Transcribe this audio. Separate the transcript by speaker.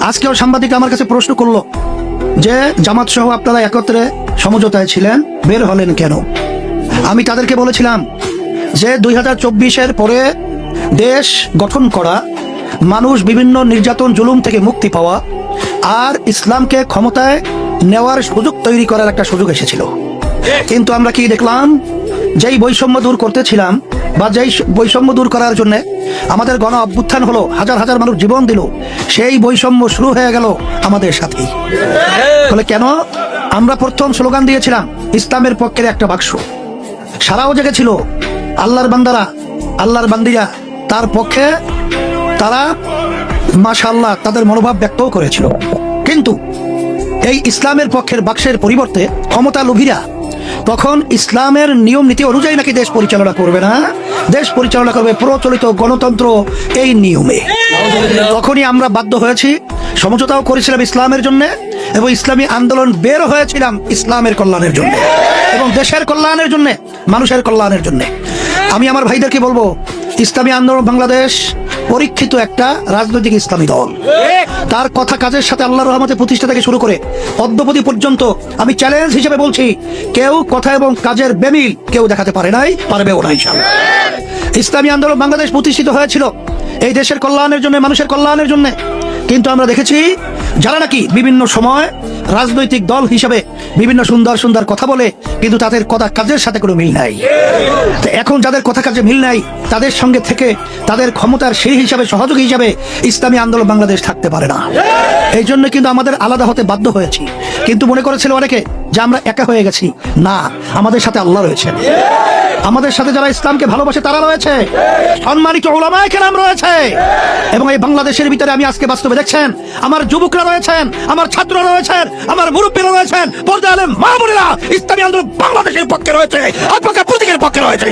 Speaker 1: আজকেও সাংবাদিক আমার কাছে প্রশ্ন করলো যে জামাত সহ আপনারা একত্রে সমঝোতায় ছিলেন, বের হলেন কেন? আমি তাদেরকে বলেছিলাম যে 2024-এর পরে দেশ গঠন করা, মানুষ বিভিন্ন নির্যাতন জুলুম থেকে মুক্তি পাওয়া আর ইসলামকে ক্ষমতায় নেওয়ার সুযোগ তৈরি করার একটা সুযোগ এসেছিল। কিন্তু আমরা কি দেখলাম, যেই বৈষম্য দূর করতেছিলাম বা যেই বৈষম্য দূর করার জন্য আমাদের গণ অভ্যুত্থান হলো, হাজার হাজার মানুষ জীবন দিল, সেই বৈষম্য শুরু হয়ে গেল আমাদের সাথেই। বলে কেন? আমরা প্রথম স্লোগান দিয়েছিলাম ইসলামের পক্ষের একটা বাক্স, সারাও জেগেছিল আল্লাহর বান্দারা, আল্লাহর বান্দিরা তার পক্ষে, তারা মাশাআল্লাহ তাদের মনোভাব ব্যক্তও করেছিল। কিন্তু এই ইসলামের পক্ষের বাক্সের পরিবর্তে ক্ষমতা লোভীরা তখন ইসলামের নিয়ম নীতি অনুযায়ী নাকি দেশ পরিচালনা করবে না, দেশ পরিচালনা করবে প্রচলিত গণতন্ত্র এই নিয়মে। তখনই আমরা বাধ্য হয়েছি, সমঝোতাও করেছিলাম ইসলামের জন্য, এবং ইসলামী আন্দোলন বের হয়েছিলাম ইসলামের কল্যাণের জন্য এবং দেশের কল্যাণের জন্য, মানুষের কল্যাণের জন্য। আমি আমার ভাইদেরকে বলবো, ইসলামী আন্দোলন বাংলাদেশ পরীক্ষিত একটা রাজনৈতিক ইসলামী দল। তার কথা কাজের সাথে আল্লাহর রহমতে প্রতিষ্ঠা থেকে শুরু করে অদ্যপতি পর্যন্ত আমি চ্যালেঞ্জ হিসেবে বলছি, কেউ কথা এবং কাজের বেমিল কেউ দেখাতে পারে নাই, পারবেও না ইনশাআল্লাহ। ইসলামী আন্দোলন বাংলাদেশ প্রতিষ্ঠিত হয়েছিল এই দেশের কল্যাণের জন্য, মানুষের কল্যাণের জন্য। কিন্তু আমরা দেখেছি যারা নাকি বিভিন্ন সময় রাজনৈতিক দল হিসেবে বিভিন্ন সুন্দর সুন্দর কথা বলে, কিন্তু তাদের কথা কাজের সাথে কোনো মিল নাই। এখন যাদের কথা কাজে মিল নাই, তাদের সঙ্গে থেকে তাদের ক্ষমতার সিঁড়ি হিসাবে, সহযোগী হিসাবে ইসলামী আন্দোলন বাংলাদেশ থাকতে পারে না। এই জন্য কিন্তু আমাদের আলাদা হতে বাধ্য হয়েছি। কিন্তু মনে করেছিল অনেকে যে আমরা একা হয়ে গেছি। না, আমাদের সাথে আল্লাহ রয়েছে, আমাদের সাথে যারা ইসলামকে ভালোবাসে তারা রয়েছে, সম্মানিত উলামায়ে কেরাম রয়েছে। এবং এই বাংলাদেশের ভিতরে আমি আজকে বাস্তবে দেখছেন, আমার যুবকরা রয়েছেন, আমার ছাত্ররা রয়েছেন, আমার মুরব্বীরা রয়েছেন, পর্দা আলেম মা বোনেরা ইসলামী আন্দোলন বাংলাদেশের পক্ষে রয়েছে, আপনাকে প্রতীকের পক্ষে রয়েছে।